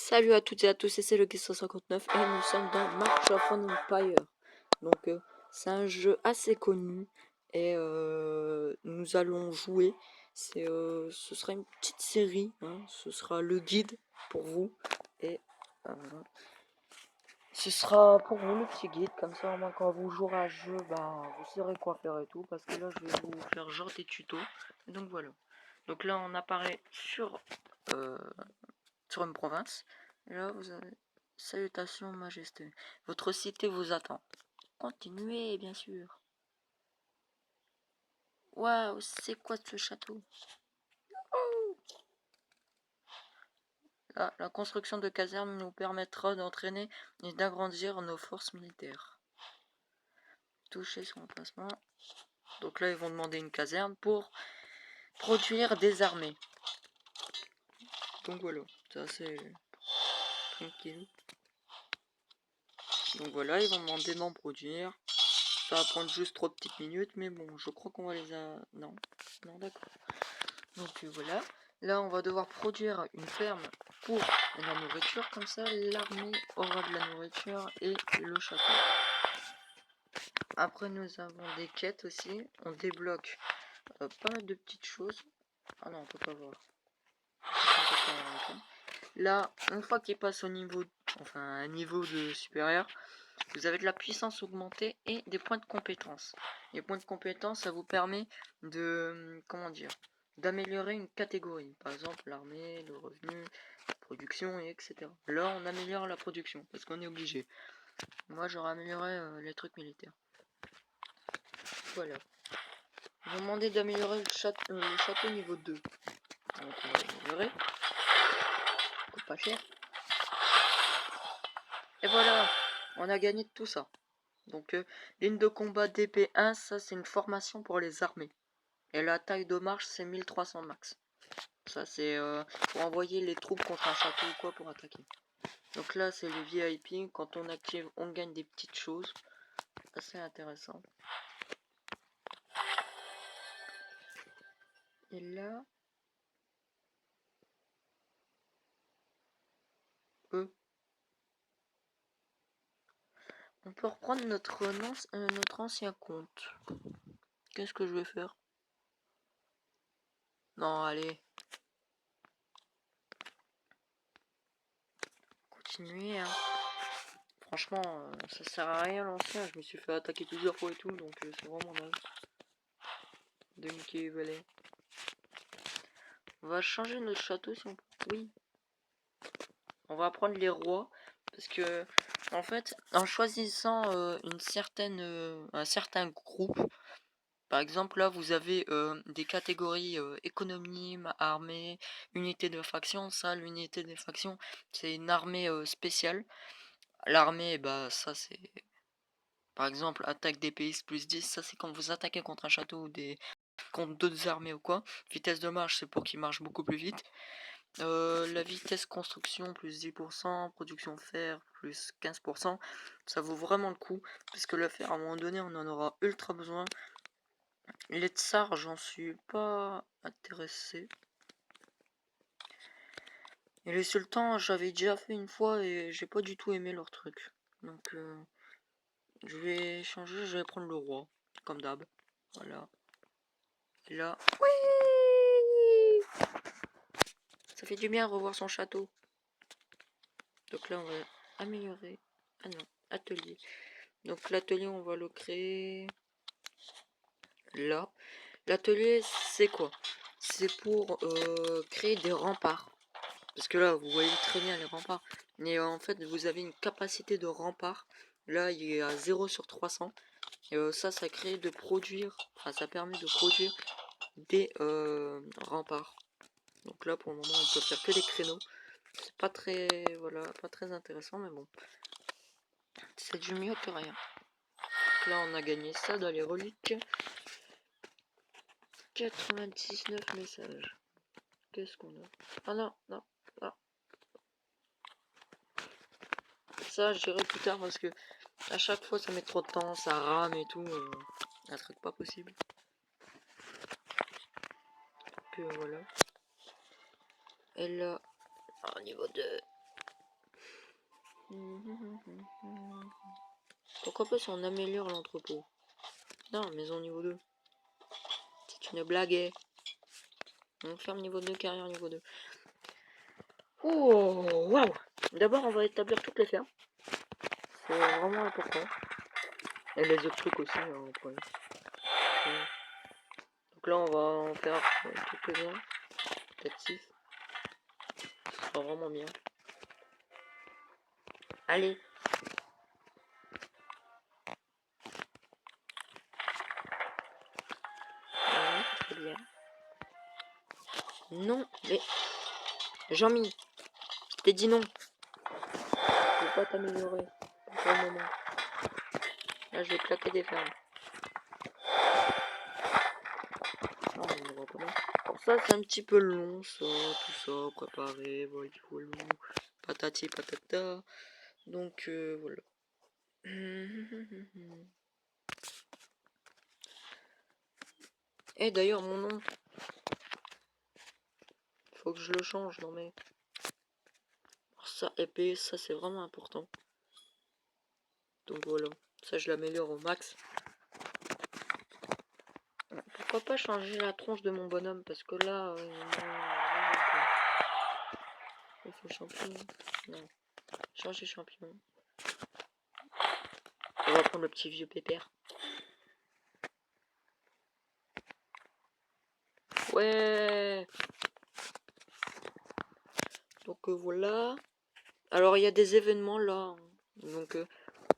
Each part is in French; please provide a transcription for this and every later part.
Salut à toutes et à tous, c'est le Guest159 et nous sommes dans March of an Empire. Donc c'est un jeu assez connu et nous allons jouer. Ce sera une petite série, hein, ce sera le guide pour vous et ce sera pour vous le petit guide, comme ça au moins quand vous jouerez à ce jeu, vous saurez quoi faire et tout, parce que là je vais vous faire genre des tutos. Et donc voilà. Donc là on apparaît euh, sur une province. Et là, vous avez salutations, majesté. Votre cité vous attend. Continuez, bien sûr. Waouh, c'est quoi ce château? Là, la construction de casernes nous permettra d'entraîner et d'agrandir nos forces militaires. Toucher son emplacement. Donc là, ils vont demander une caserne pour produire des armées. Donc voilà, ça c'est tranquille. Donc voilà, ils vont demander d'en produire. Ça va prendre juste 3 petites minutes, mais bon, je crois qu'on va les Non, non, d'accord. Donc voilà, là on va devoir produire une ferme pour la nourriture, comme ça l'armée aura de la nourriture et le château. Après nous avons des quêtes aussi, on débloque pas mal de petites choses. Ah non, on peut pas voir. Là, une fois qu'il passe au niveau, enfin un niveau de supérieur, vous avez de la puissance augmentée et des points de compétence. Les points de compétence, ça vous permet de, comment dire, d'améliorer une catégorie. Par exemple, l'armée, le revenu, la production, et etc. Là, on améliore la production, parce qu'on est obligé. Moi, j'aurais amélioré les trucs militaires. Voilà. Ils vont demander d'améliorer le château niveau 2. Donc, on va améliorer. Coûte pas cher. Et voilà, on a gagné de tout ça. Donc, ligne de combat DP1, ça c'est une formation pour les armées. Et la taille de marche, c'est 1300 max. Ça, c'est pour envoyer les troupes contre un château ou quoi pour attaquer. Donc là, c'est le VIP. Quand on active, on gagne des petites choses. Assez intéressant. Et là... on peut reprendre notre ancien compte. Qu'est-ce que je vais faire? Non, allez. Continuer, hein. Franchement, ça sert à rien l'ancien. Je me suis fait attaquer plusieurs fois et tout, donc c'est vraiment naze. De Mickey Valley. On va changer notre château si on peut. Oui. On va prendre les rois. Parce que, en fait, en choisissant un certain groupe, par exemple, là, vous avez des catégories économie, armée, unité de faction. Ça, l'unité de faction, c'est une armée spéciale. L'armée, ça, c'est... Par exemple, attaque des pays plus 10, ça, c'est quand vous attaquez contre un château ou contre d'autres armées ou quoi. Vitesse de marche, c'est pour qu'il marche beaucoup plus vite. La vitesse construction plus 10%, production fer plus 15%, ça vaut vraiment le coup, parce que le fer à un moment donné on en aura ultra besoin. Les tsars, j'en suis pas intéressé. Et les sultans, j'avais déjà fait une fois et j'ai pas du tout aimé leur truc. Donc je vais changer, je vais prendre le roi, comme d'hab. Voilà. Et là, oui, ça fait du bien revoir son château. Donc là on va améliorer. Ah non, atelier. Donc l'atelier on va le créer là. L'atelier c'est quoi? C'est pour créer des remparts. Parce que là vous voyez très bien les remparts. Mais en fait vous avez une capacité de rempart. Là il est à 0 sur 300. Et ça crée de produire. Enfin ça permet de produire des remparts. Donc là pour le moment on peut faire que des créneaux. C'est pas très, voilà, pas très intéressant mais bon. C'est du mieux que rien. Donc là on a gagné ça dans les reliques. 99 messages. Qu'est-ce qu'on a? Ah non, non, non. Ça, j'irai plus tard parce que à chaque fois ça met trop de temps, ça rame et tout. Un truc pas possible. Donc voilà. Et là, au niveau 2. Pourquoi pas si on améliore l'entrepôt? Non, maison niveau 2. C'est une blague. On ferme niveau 2, carrière niveau 2. Oh, waouh! D'abord, on va établir toutes les fermes. C'est vraiment important. Et les autres trucs aussi, après. Donc là, on va en faire quelques-uns. Peut-être 6. Ce sera vraiment bien. Allez! Oui, très bien. Non, mais... Jean-Mi, je t'ai dit non. Je vais pas t'améliorer pour le moment. Là, je vais claquer des fermes. Non, on ne voit pas mal. Alors ça, c'est un petit peu long, ça, tout ça, préparer, voilà, patati patata. Donc, voilà. Et d'ailleurs, mon nom, faut que je le change, non mais... Alors ça, épée, ça, c'est vraiment important. Donc voilà, ça, je l'améliore au max. Pourquoi pas changer la tronche de mon bonhomme, parce que là... il faut champion. Non, changer champion. On va prendre le petit vieux pépère. Ouais. Donc voilà. Alors il y a des événements là. Donc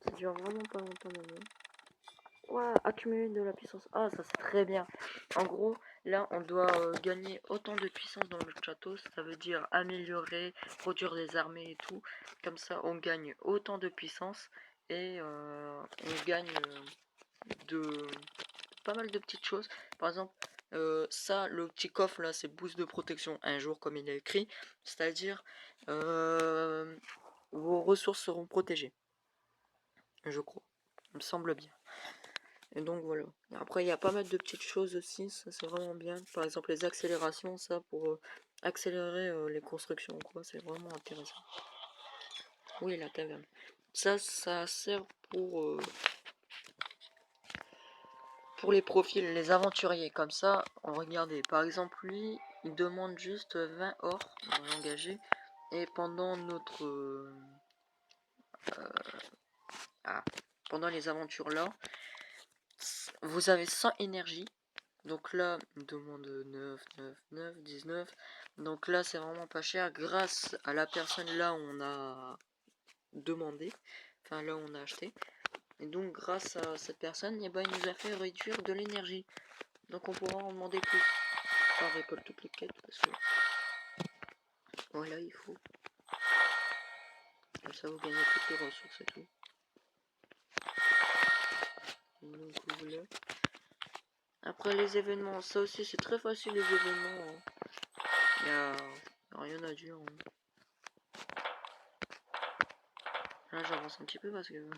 ça dure vraiment pas longtemps maintenant. Ouais, accumuler de la puissance. Ah, ça c'est très bien. En gros, là on doit gagner autant de puissance dans le château. Ça veut dire améliorer, produire des armées et tout. Comme ça on gagne autant de puissance. Et on gagne de pas mal de petites choses. Par exemple, ça, le petit coffre là, c'est boost de protection un jour, comme il est écrit. C'est-à-dire, vos ressources seront protégées. Je crois. Il me semble bien. Et donc voilà. Après, il y a pas mal de petites choses aussi. Ça, c'est vraiment bien. Par exemple, les accélérations, ça, pour accélérer les constructions, quoi. C'est vraiment intéressant. Oui, la taverne. Ça sert pour les profils, les aventuriers, comme ça, regardez, par exemple, lui, il demande juste 20 or, on va l'engager, et pendant notre... pendant les aventures là, vous avez 100 énergie, donc là, il demande 9, 9, 9, 19, donc là, c'est vraiment pas cher, grâce à la personne là où on a demandé, enfin là où on a acheté, et donc grâce à cette personne, eh ben, il nous a fait réduire de l'énergie. Donc on pourra en demander plus. On récolte toutes les quêtes parce que voilà, il faut. Comme ça vous gagnez toutes les ressources et tout. Donc voilà. Après les événements, ça aussi c'est très facile les événements. Il n'y a rien à dire. Là j'avance un petit peu parce que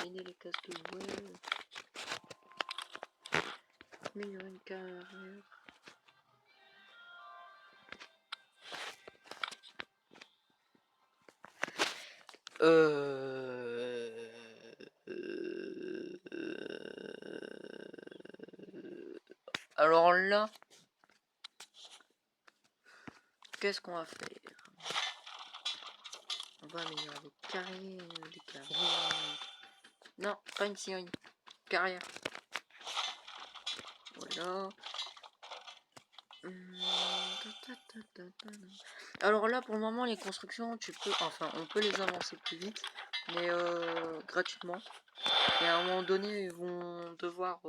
gagner les casques de jouets. Améliorer une carrière. Alors là, qu'est-ce qu'on va faire? On va améliorer les carrières. Non, pas une série. Carrière. Voilà. Alors là, pour le moment, les constructions, on peut les avancer plus vite, mais gratuitement. Et à un moment donné, ils vont devoir,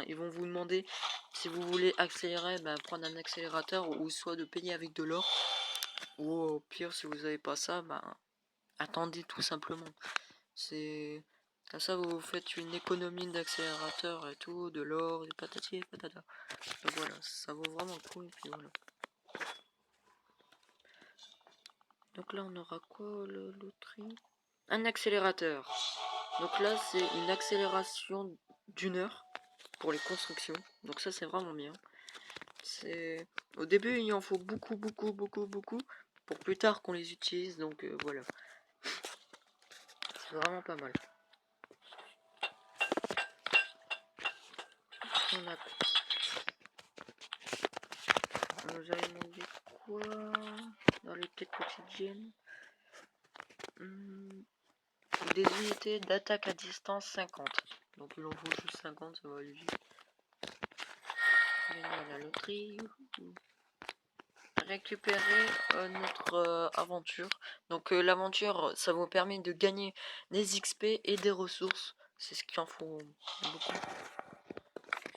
ils vont vous demander si vous voulez accélérer, prendre un accélérateur ou soit de payer avec de l'or. Ou au pire, si vous n'avez pas ça, attendez tout simplement. C'est comme ça, vous faites une économie d'accélérateur et tout, de l'or, du patati et patata. Donc voilà, ça vaut vraiment le coup et puis voilà. Donc là, on aura quoi, le loterie? Un accélérateur. Donc là, c'est une accélération d'une heure pour les constructions. Donc ça, c'est vraiment bien. Au début, il en faut beaucoup, beaucoup, beaucoup, beaucoup pour plus tard qu'on les utilise. Donc voilà. C'est vraiment pas mal. On a... On nous avait demandé quoi dans les quêtes quotidiennes. Des unités d'attaque à distance 50. Donc il en faut juste 50, ça va aller vite. Gagner à la loterie. Récupérer notre aventure. Donc l'aventure, ça vous permet de gagner des XP et des ressources. C'est ce qu'il en faut beaucoup.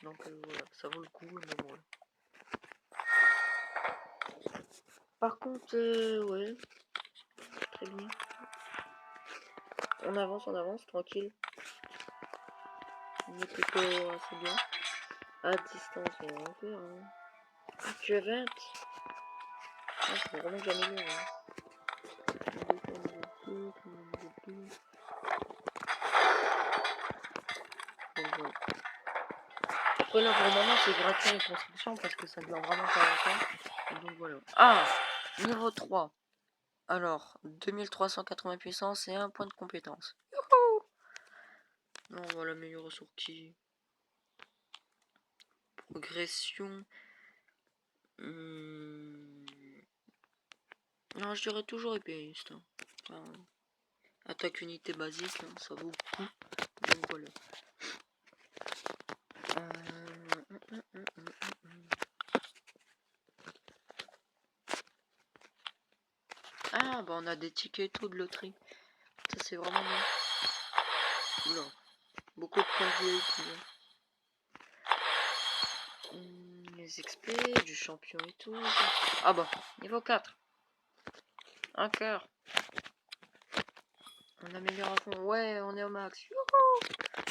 Donc voilà, ça vaut le coup. Mais voilà. Par contre, ouais, très bien. On avance, tranquille. On est plutôt assez bien. À distance, on va en faire. Hein. Ah, tu es 20. Ah, c'est vraiment jamais mieux. Hein. Donc, voilà. Après là pour le moment c'est gratuit les constructions parce que ça dure vraiment pas longtemps. Donc voilà. Ah, niveau 3. Alors, 2380 puissance et 1 point de compétence. Youhou. Non, on va l'améliorer sur qui? Progression. Non, je dirais toujours épéiste. Hein. Enfin, attaque unité basique, hein, ça vaut le coup. Donc voilà. Ah, bah on a des tickets et tout de loterie. Ça c'est vraiment bien. Oula. Beaucoup de points de vie. Les XP, du champion et tout. Ah bah, niveau 4. Un cœur. On améliore à fond. Ouais, on est au max. Youhou.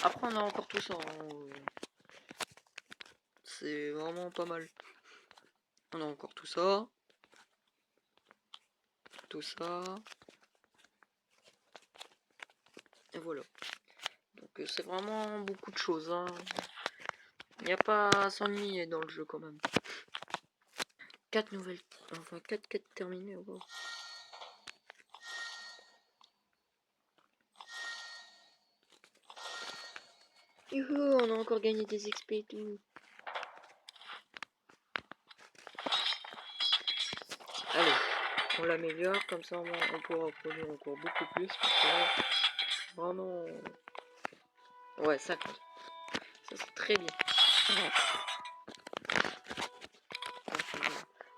Après, on a encore tout ça. Hein. C'est vraiment pas mal. On a encore tout ça. Tout ça. Et voilà. Donc c'est vraiment beaucoup de choses. Hein. Il n'y a pas à s'ennuyer dans le jeu quand même. 4 nouvelles. Enfin 4 quêtes terminées. Wow. Youhou, on a encore gagné des XP et tout. Allez, on l'améliore, comme ça on pourra produire encore beaucoup plus. Parce que là, vraiment... Ouais, 50. Ça c'est très bien.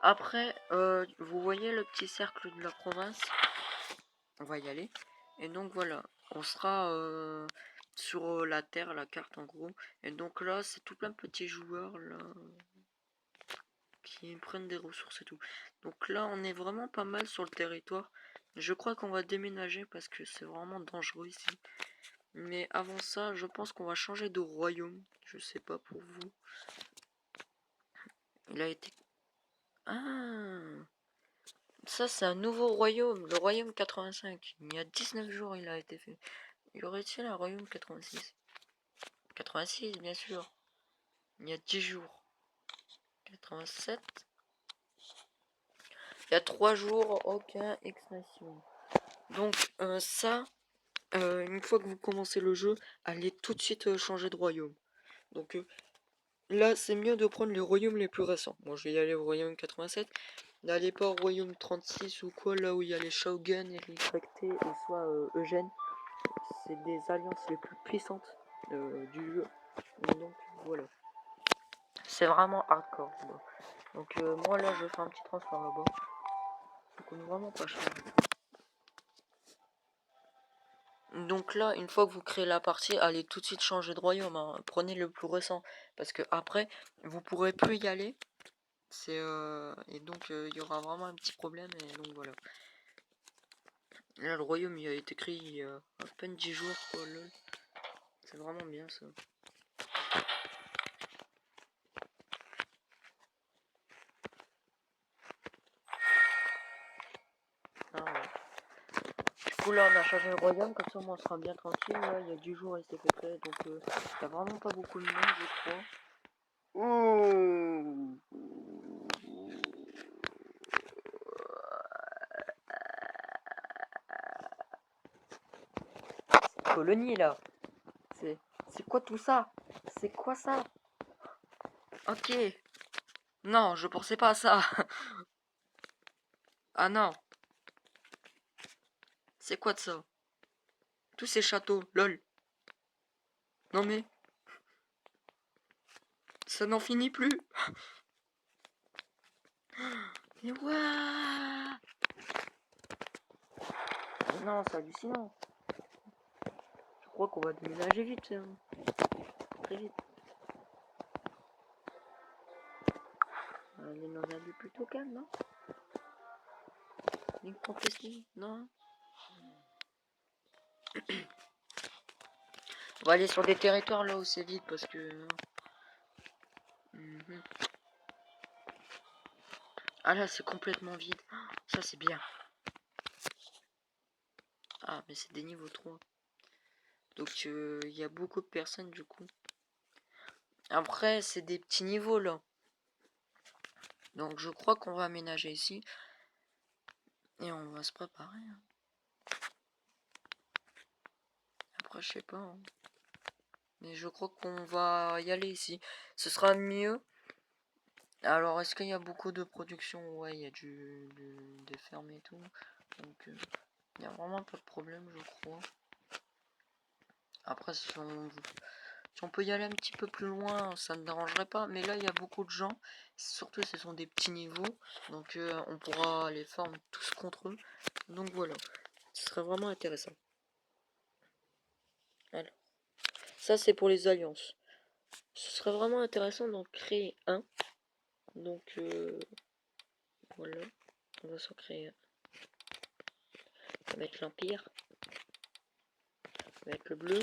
Après, vous voyez le petit cercle de la province? On va y aller. Et donc voilà, on sera sur la terre, la carte en gros. Et donc là, c'est tout plein de petits joueurs là qui prennent des ressources et tout. Donc là, on est vraiment pas mal sur le territoire. Je crois qu'on va déménager parce que c'est vraiment dangereux ici. Mais avant ça, je pense qu'on va changer de royaume. Je sais pas pour vous. Il a été... Ah, ça c'est un nouveau royaume, le royaume 85. Il y a 19 jours il a été fait. Y aurait-il un royaume 86? 86 bien sûr. Il y a 10 jours. 87. Il y a 3 jours, aucun expression. Donc ça, une fois que vous commencez le jeu, allez tout de suite changer de royaume. Donc là, c'est mieux de prendre les royaumes les plus récents. Moi, je vais y aller au royaume 87. N'allez pas au royaume 36 ou quoi, là où il y a les Shogun, les Tractés ou soit Eugène. C'est des alliances les plus puissantes du jeu. Donc voilà. C'est vraiment hardcore. Bon. Donc moi là, je fais un petit transfert là-bas. Ça coûte vraiment pas cher. Donc là, une fois que vous créez la partie, allez tout de suite changer de royaume. Hein. Prenez le plus récent. Parce que après, vous pourrez plus y aller. Et donc il y aura vraiment un petit problème. Et donc voilà. Là, le royaume il a été créé il y a à peine 10 jours. Quoi, lol. C'est vraiment bien ça. Ah, ouais. Du coup là on a changé le royaume, comme ça on sera bien tranquille. Là, il y a 10 jours il s'est fait créer. Donc il n'y a vraiment pas beaucoup de monde je crois. Ouh. colonie là. C'est quoi tout ça? C'est quoi ça? Ok. Non, je pensais pas à ça. Ah non. C'est quoi de ça? Tous ces châteaux, lol. Non mais, ça n'en finit plus. Mais ouah. Non, c'est hallucinant. Je crois qu'on va déménager vite. Hein. Très vite. On est dans un lieu plutôt calme, non? Une contestée, non? On va aller sur des territoires là où c'est vide parce que... Ah là, c'est complètement vide. Ça, c'est bien. Ah, mais c'est des niveaux 3. Donc, il y a beaucoup de personnes du coup. Après, c'est des petits niveaux là. Donc, je crois qu'on va aménager ici. Et on va se préparer. Hein. Après, je sais pas. Hein. Mais je crois qu'on va y aller ici. Ce sera mieux. Alors, est-ce qu'il y a beaucoup de production? Ouais, il y a des fermes et tout. Donc, il n'y a vraiment pas de problème, je crois. Après, si on peut y aller un petit peu plus loin, ça ne dérangerait pas. Mais là, il y a beaucoup de gens. Surtout, ce sont des petits niveaux. Donc, on pourra les former tous contre eux. Donc, voilà. Ce serait vraiment intéressant. Alors, ça, c'est pour les alliances. Ce serait vraiment intéressant d'en créer un. Donc, voilà. On va s'en créer un. On va mettre l'Empire. On va mettre le bleu.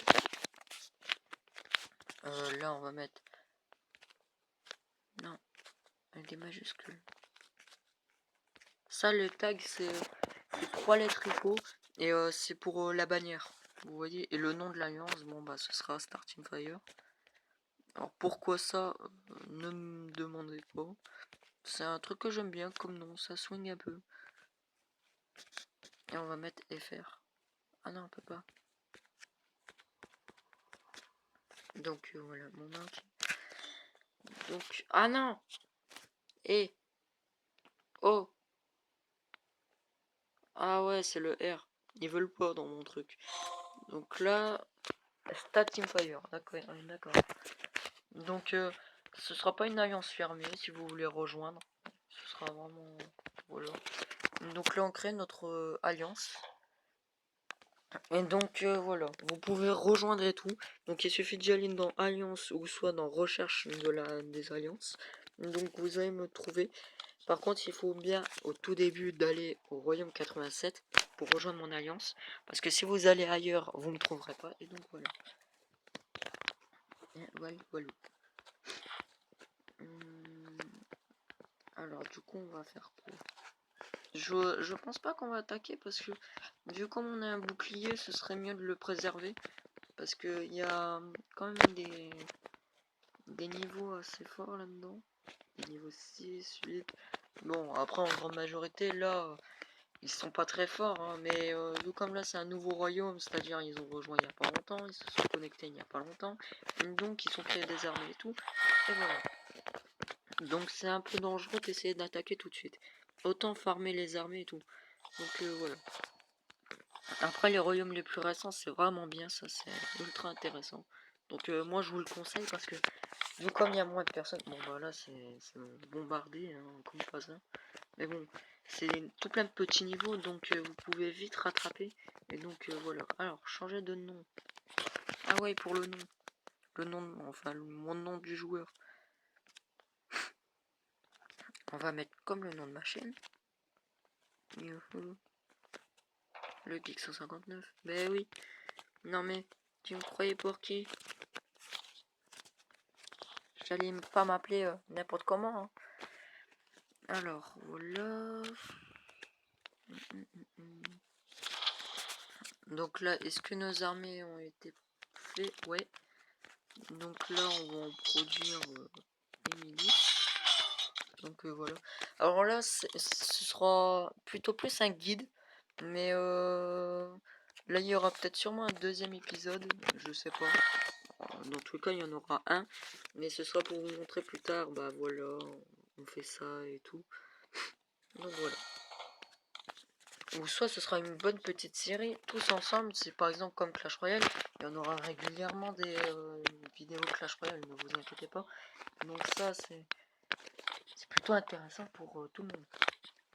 Là, on va mettre... Non, avec des majuscules. Ça, le tag, c'est 3 lettres ICO. Et c'est pour la bannière. Vous voyez. Et le nom de l'alliance, bon, bah, ce sera Starting Fire. Alors, pourquoi ça ne me demandez pas. C'est un truc que j'aime bien comme nom. Ça swing un peu. Et on va mettre FR. Ah non, on peut pas. Donc, voilà, mon marque. Donc, ah non. Et oh. Ah ouais, c'est le R. Ils veulent pas dans mon truc. Donc là, Starting Fire. D'accord, d'accord. Donc, ce sera pas une alliance fermée si vous voulez rejoindre. Ce sera vraiment... Voilà. Donc là, on crée notre alliance. Et donc, voilà. Vous pouvez rejoindre et tout. Donc, il suffit d'y aller dans Alliance ou soit dans Recherche des alliances. Donc, vous allez me trouver. Par contre, il faut bien, au tout début, d'aller au Royaume 87 pour rejoindre mon alliance. Parce que si vous allez ailleurs, vous ne me trouverez pas. Et donc, voilà. Et voilà, voilà. Alors, du coup, on va faire quoi? Je pense pas qu'on va attaquer parce que vu comme on a un bouclier, ce serait mieux de le préserver. Parce qu'il y a quand même des niveaux assez forts là-dedans. Niveau 6, 8. Bon, après en grande majorité, là, ils sont pas très forts. Hein, mais vu comme là c'est un nouveau royaume, c'est-à-dire ils ont rejoint il y a pas longtemps, ils se sont connectés il y a pas longtemps. Donc ils sont créés des armées et tout. Et voilà. Donc c'est un peu dangereux d'essayer d'attaquer tout de suite. Autant farmer les armées et tout. Donc voilà. Après les royaumes les plus récents, c'est vraiment bien, ça c'est ultra intéressant. Donc moi je vous le conseille parce que vu comme il y a moins de personnes, bon bah là c'est bombardé hein, comme pas ça. Mais bon, c'est tout plein de petits niveaux donc vous pouvez vite rattraper. Et donc voilà. Alors changer de nom. Ah ouais pour le nom. Le nom, enfin mon nom du joueur. On va mettre comme le nom de ma chaîne. Youhou. Le Geek 159. Ben oui. Non mais, tu me croyais pour qui? J'allais pas m'appeler n'importe comment. Hein. Alors, voilà. Donc là, est-ce que nos armées ont été faites? Ouais. Donc là, on va en produire des milices. Donc voilà. Alors là, ce sera plutôt plus un guide. Mais Là, il y aura peut-être sûrement un deuxième épisode, je sais pas. Dans tous les cas, il y en aura un, mais ce sera pour vous montrer plus tard, bah voilà, on fait ça et tout. Donc voilà. Ou soit ce sera une bonne petite série, tous ensemble, c'est par exemple comme Clash Royale, il y en aura régulièrement des vidéos Clash Royale, ne vous inquiétez pas. Donc ça, c'est plutôt intéressant pour tout le monde.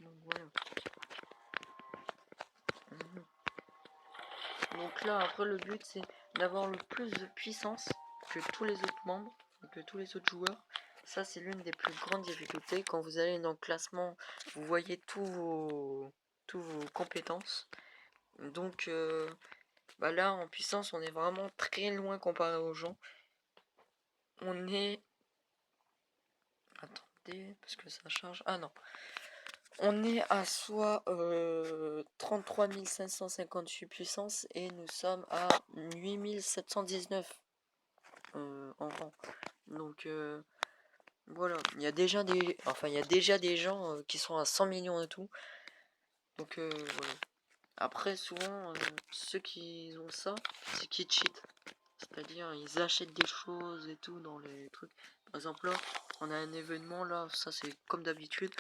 Donc voilà. Donc là, après, le but, c'est d'avoir le plus de puissance que tous les autres membres, que tous les autres joueurs. Ça, c'est l'une des plus grandes difficultés. Quand vous allez dans le classement, vous voyez tous vos compétences. Donc bah là, en puissance, on est vraiment très loin comparé aux gens. On est... Attendez, parce que ça charge... Ah non. On est à soit 33 558 puissance et nous sommes à 8 719 en rang. Donc voilà, il y a déjà des gens qui sont à 100 millions et tout. Donc voilà. Après souvent ceux qui ont ça, c'est qui cheat. C'est-à-dire ils achètent des choses et tout dans les trucs. Par exemple là, on a un événement là, ça c'est comme d'habitude.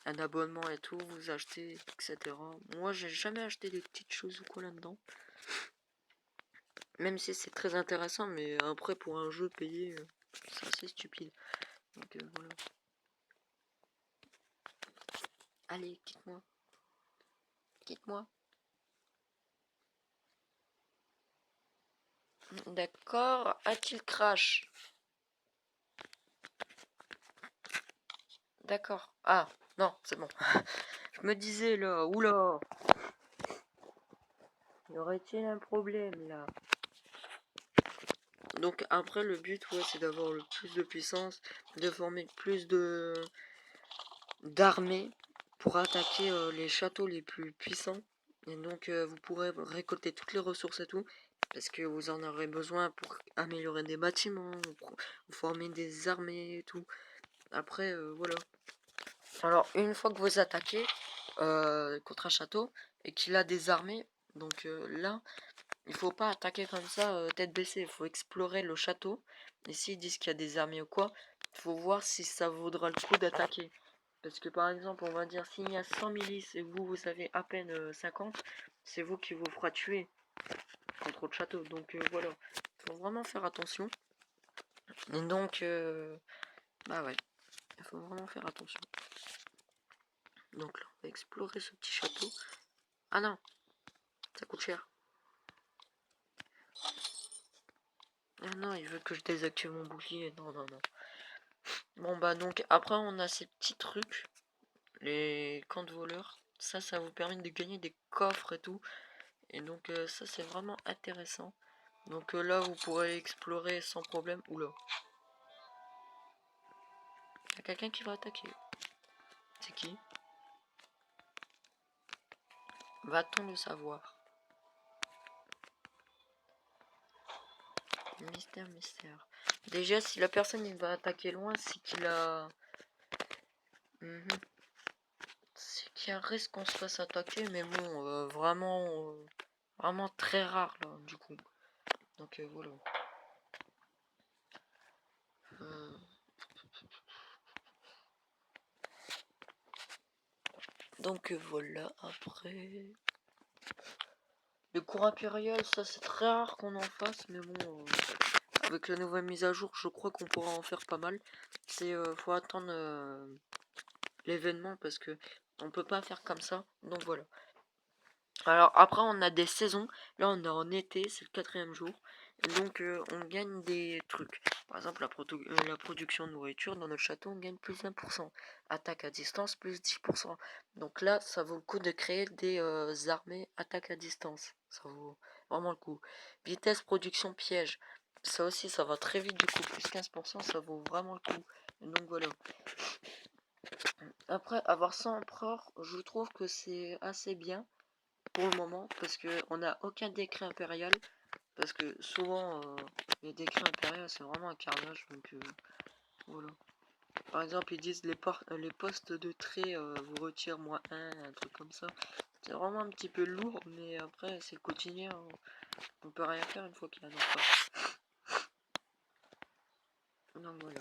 Un abonnement et tout, vous achetez, etc. Moi, j'ai jamais acheté des petites choses ou quoi là-dedans. Même si c'est très intéressant, mais après, pour un jeu payé, c'est assez stupide. Donc voilà. Allez, quitte-moi. Quitte-moi. D'accord. A-t-il crash? D'accord. Ah, non, c'est bon. Je me disais là, oula. Y aurait-il un problème là? Donc après le but ouais c'est d'avoir le plus de puissance, de former plus d'armées pour attaquer les châteaux les plus puissants. Et donc vous pourrez récolter toutes les ressources et tout, parce que vous en aurez besoin pour améliorer des bâtiments, pour former des armées et tout. Après voilà. Alors une fois que vous attaquez contre un château et qu'il a des armées, donc là il faut pas attaquer comme ça tête baissée, il faut explorer le château. Et s'ils disent qu'il y a des armées ou quoi, il faut voir si ça vaudra le coup d'attaquer. Parce que par exemple, on va dire s'il y a 100 milices et que vous avez à peine 50, c'est vous qui vous fera tuer contre le château. Donc voilà, il faut vraiment faire attention. Et donc, bah ouais, il faut vraiment faire attention. Donc là, on va explorer ce petit château. Ah non, ça coûte cher. Ah non, il veut que je désactive mon bouclier. Non, non, non. Bon bah donc après on a ces petits trucs, les camps de voleurs. Ça vous permet de gagner des coffres et tout. Et donc ça c'est vraiment intéressant. Donc là vous pourrez explorer sans problème. Oula. Il y a quelqu'un qui va attaquer. C'est qui? Va-t-on le savoir? Mystère, mystère. Déjà si la personne il va attaquer loin, c'est qu'il a... C'est qu'il y a un risque qu'on se fasse attaquer, mais bon, vraiment très rare là du coup. Donc voilà. Donc voilà, après... Le cours impérial, ça c'est très rare qu'on en fasse, mais bon, avec la nouvelle mise à jour, je crois qu'on pourra en faire pas mal. C'est faut attendre l'événement parce que on peut pas faire comme ça. Donc voilà. Alors après on a des saisons. Là on est en été, c'est le 4e jour. Et donc on gagne des trucs. Par exemple la production de nourriture dans notre château, on gagne plus d'1%. Attaque à distance, plus 10%. Donc là ça vaut le coup de créer des armées attaque à distance. Ça vaut vraiment le coup. Vitesse production piège. Ça aussi ça va très vite du coup. Plus 15%, ça vaut vraiment le coup. Et donc voilà. Après avoir 100 empereurs, je trouve que c'est assez bien pour le moment parce que on n'a aucun décret impérial parce que souvent les décrets impériaux c'est vraiment un carnage donc voilà. Par exemple ils disent les postes de trait vous retirent -1, un truc comme ça. C'est vraiment un petit peu lourd, mais après c'est quotidien, hein. On peut rien faire une fois qu'il y a donc voilà.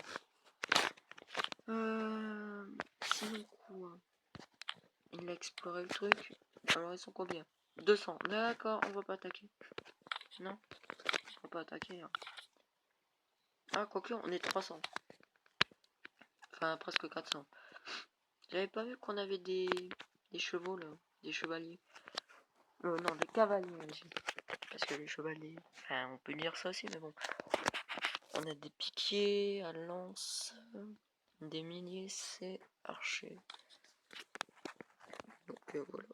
Sinon quoi, il a exploré le truc. Alors ils sont combien? 200. D'accord, on va pas attaquer. Non, on va pas attaquer. Hein. Ah, quoique, on est 300. Enfin, presque 400. J'avais pas vu qu'on avait des chevaux là, des chevaliers. Non, des cavaliers aussi. Parce que les chevaliers, enfin, on peut dire ça aussi, mais bon. On a des piquiers à lance, des milliers, c'est archer. Donc voilà.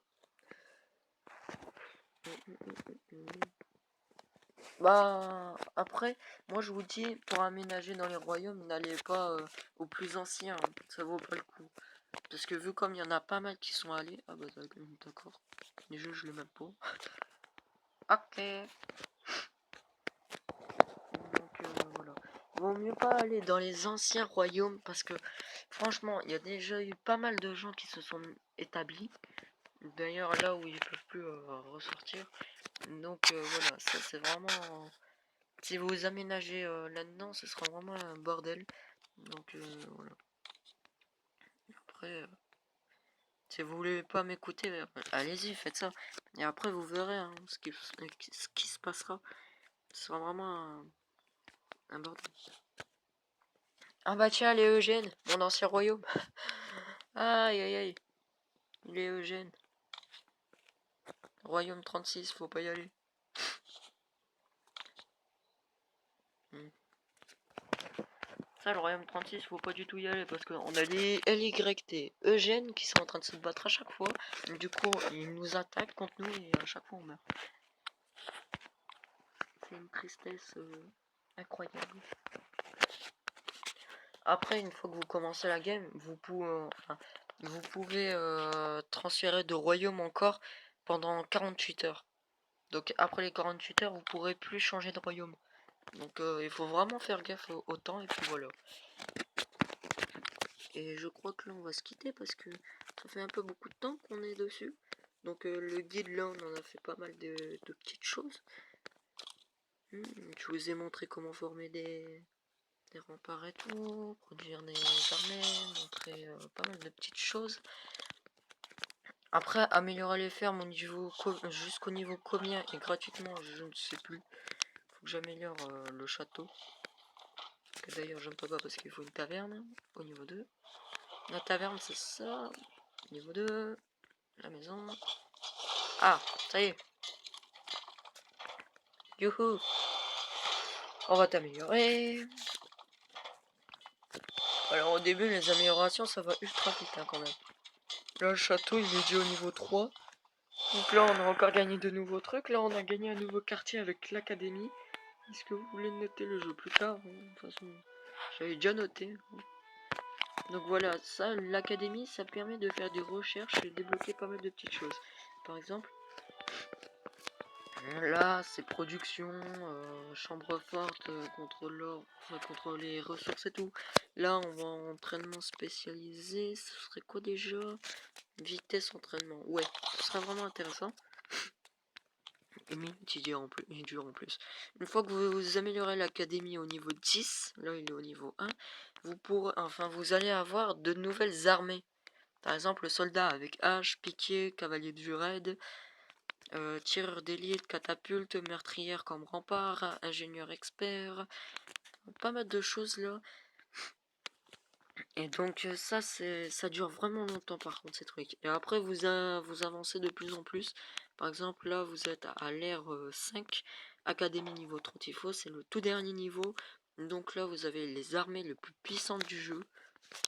Bah après, moi je vous dis, pour aménager dans les royaumes, n'allez pas au plus ancien, hein. Ça vaut pas le coup. Parce que vu comme il y en a pas mal qui sont allés, ah bah d'accord. Les jeux je les mets pas. Ok. Donc voilà. Vaut mieux pas aller dans les anciens royaumes parce que franchement, il y a déjà eu pas mal de gens qui se sont établis. D'ailleurs là où ils peuvent plus ressortir. Donc voilà, ça c'est vraiment... Si vous aménagez là-dedans, ce sera vraiment un bordel. Donc voilà. Après, si vous voulez pas m'écouter, allez-y, faites ça. Et après vous verrez hein, ce qui se passera. Ce sera vraiment un bordel. Ah bah tiens, les Eugène, mon ancien royaume. Aïe aïe aïe. Les Eugène. Royaume 36, faut pas y aller. Ça, le royaume 36, faut pas du tout y aller parce qu'on a les LYT Eugène qui sont en train de se battre à chaque fois. Du coup, ils nous attaquent contre nous et à chaque fois on meurt. C'est une tristesse incroyable. Après, une fois que vous commencez la game, vous pouvez transférer de royaume encore pendant 48 heures. Donc après les 48 heures, vous pourrez plus changer de royaume. Donc il faut vraiment faire gaffe au temps et puis voilà. Et je crois que là on va se quitter parce que ça fait un peu beaucoup de temps qu'on est dessus. Donc le guide là on en a fait pas mal de petites choses. Je vous ai montré comment former des remparts et tout, produire des armées, montrer pas mal de petites choses. Après améliorer les fermes au niveau jusqu'au niveau combien et gratuitement je ne sais plus. Faut que j'améliore le château. D'ailleurs je ne peux pas parce qu'il faut une taverne au niveau 2. La taverne c'est ça. Niveau 2. La maison. Ah, ça y est. Youhou. On va t'améliorer. Alors au début les améliorations ça va ultra vite hein, quand même. Là le château il est dû au niveau 3. Donc là on a encore gagné de nouveaux trucs. Là on a gagné un nouveau quartier avec l'académie. Est-ce que vous voulez noter le jeu plus tard? De toute façon j'avais déjà noté. Donc voilà, ça l'académie ça permet de faire des recherches et débloquer pas mal de petites choses. Par exemple, là c'est production, chambre forte, contre l'or, enfin, contre les ressources et tout. Là on va en entraînement spécialisé, ce serait quoi déjà? Vitesse entraînement, ouais, ce serait vraiment intéressant. Et minutes, il dure en plus. Une fois que vous améliorez l'académie au niveau 10, là il est au niveau 1, vous allez avoir de nouvelles armées. Par exemple, le soldat avec hache, piquier, cavalier du raid, tireur d'élite, catapulte, meurtrière comme rempart, ingénieur expert, pas mal de choses là. Et donc ça dure vraiment longtemps par contre ces trucs. Et après vous avancez de plus en plus. Par exemple là vous êtes à l'ère 5, académie niveau 30 il faut, c'est le tout dernier niveau. Donc là vous avez les armées les plus puissantes du jeu.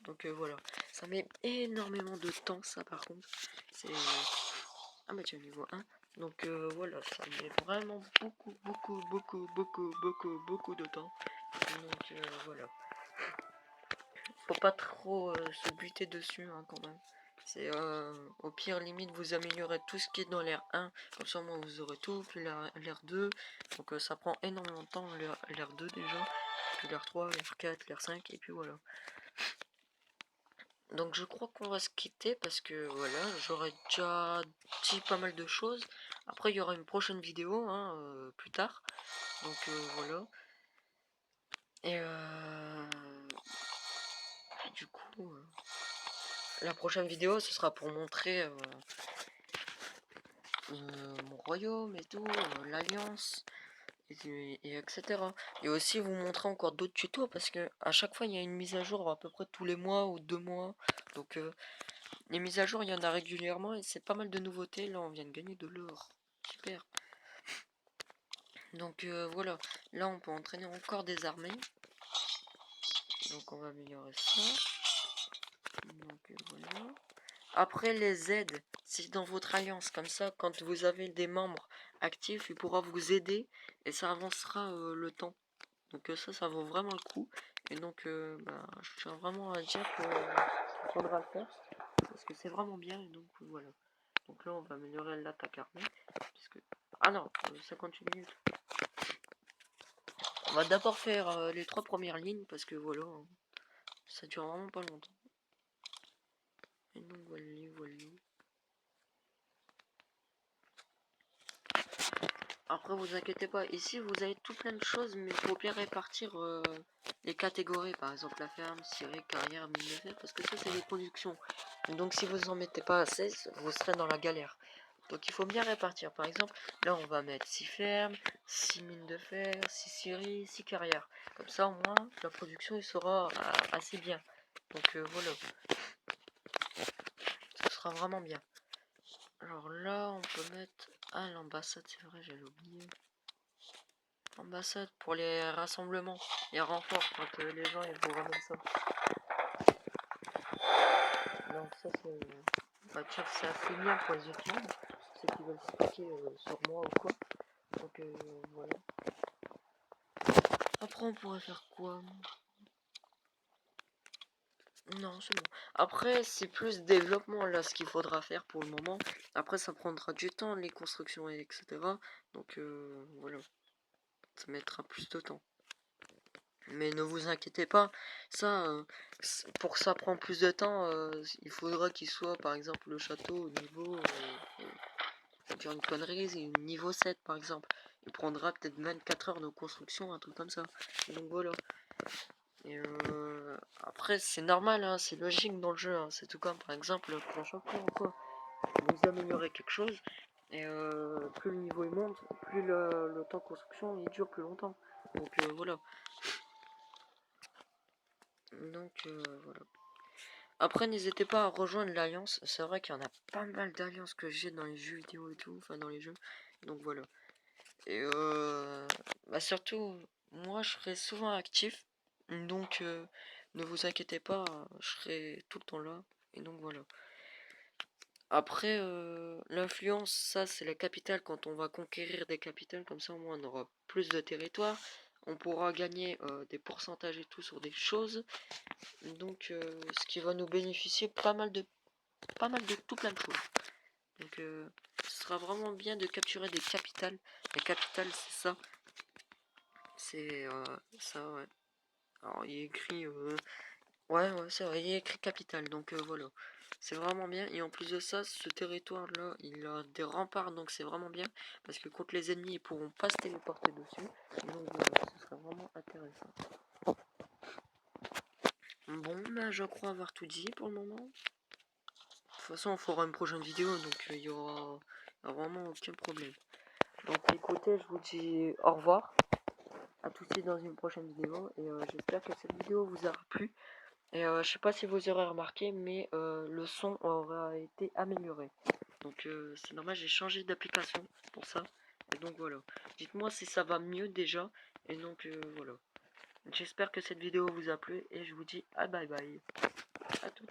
Donc voilà, ça met énormément de temps ça par contre. C'est... Ah bah tiens niveau 1. Donc voilà, ça met vraiment beaucoup de temps. Donc voilà. Faut pas trop se buter dessus hein, quand même. C'est au pire limite vous améliorez tout ce qui est dans l'air 1. Comme ça moi vous aurez tout. Puis l'air 2. Donc ça prend énormément de temps l'air 2 déjà. Puis l'air 3, l'air 4, l'air 5 et puis voilà. Donc je crois qu'on va se quitter parce que voilà, j'aurais déjà dit pas mal de choses. Après il y aura une prochaine vidéo hein, plus tard. Donc voilà. Et du coup, la prochaine vidéo ce sera pour montrer mon royaume et tout, l'alliance. Et etc. Et aussi vous montrer encore d'autres tutos parce que à chaque fois il y a une mise à jour à peu près tous les mois ou 2 mois. Donc les mises à jour il y en a régulièrement et c'est pas mal de nouveautés. Là on vient de gagner de l'or. Super. Donc voilà. Là on peut entraîner encore des armées. Donc on va améliorer ça. Donc voilà. Après les aides, c'est dans votre alliance. Comme ça quand vous avez des membres actifs, il pourra vous aider et ça avancera le temps. Donc ça vaut vraiment le coup. Et donc bah, je tiens vraiment à dire qu'il faudra le faire. Parce que c'est vraiment bien. Et donc voilà. Donc là on va améliorer l'attaque armée. Puisque... Ah non, 58 minutes. On va d'abord faire les 3 premières lignes. Parce que voilà, hein, ça dure vraiment pas longtemps. Et donc voilà, voilà. Après vous inquiétez pas, ici vous avez tout plein de choses, mais il faut bien répartir les catégories, par exemple la ferme, scierie, carrière, mine de fer, parce que ça c'est des productions. Donc si vous en mettez pas assez, vous serez dans la galère. Donc il faut bien répartir, par exemple, là on va mettre 6 fermes, 6 mines de fer, 6 scieries, 6 carrières. Comme ça au moins la production il sera assez bien. Donc voilà, ce sera vraiment bien. Alors là on peut mettre... Ah l'ambassade, c'est vrai, j'allais oublier. Ambassade pour les rassemblements, les renforts quand les gens ils vous ramènent ça. Donc ça c'est assez bien pour les autres membres, ceux qui veulent sticker sur moi ou quoi. Donc voilà. Après on pourrait faire quoi? Non c'est bon. Après c'est plus développement là ce qu'il faudra faire pour le moment. Après ça prendra du temps les constructions et etc. Donc voilà. Ça mettra plus de temps. Mais ne vous inquiétez pas, ça, pour que ça prend plus de temps, il faudra qu'il soit, par exemple, le château au niveau, dire une connerie, c'est niveau 7, par exemple. Il prendra peut-être 24 heures de construction, un truc comme ça. Donc voilà. Et après, c'est normal, hein, c'est logique dans le jeu. Hein. C'est tout comme, par exemple, pour chaque fois, quoi. Vous améliorez quelque chose, et plus le niveau il monte, plus le temps de construction il dure plus longtemps. Donc voilà. Donc voilà. Après, n'hésitez pas à rejoindre l'alliance. C'est vrai qu'il y en a pas mal d'alliances que j'ai dans les jeux vidéo et tout, enfin dans les jeux. Donc voilà. Et bah surtout, moi je serai souvent actif. Donc ne vous inquiétez pas, je serai tout le temps là. Et donc voilà. Après, l'influence, ça c'est la capitale quand on va conquérir des capitales. Comme ça, au moins on aura plus de territoire. On pourra gagner des pourcentages et tout sur des choses. Donc ce qui va nous bénéficier pas mal de tout plein de choses. Donc ce sera vraiment bien de capturer des capitales. Les capitales c'est ça. C'est ça ouais. Alors il est écrit ouais c'est vrai, il est écrit capitale. Donc voilà. C'est vraiment bien. Et en plus de ça, ce territoire là, il a des remparts. Donc c'est vraiment bien. Parce que contre les ennemis, ils pourront pas se téléporter dessus. Donc voilà, ce sera vraiment intéressant. Bon, bah je crois avoir tout dit pour le moment. De toute façon, on fera une prochaine vidéo, donc il y aura vraiment aucun problème. Donc écoutez, je vous dis au revoir. À tout de suite dans une prochaine vidéo. Et j'espère que cette vidéo vous aura plu. Et je sais pas si vous aurez remarqué, mais le son aura été amélioré. Donc c'est normal, j'ai changé d'application pour ça. Et donc voilà. Dites-moi si ça va mieux déjà. Et donc voilà. J'espère que cette vidéo vous a plu. Et je vous dis à bye bye. À tout.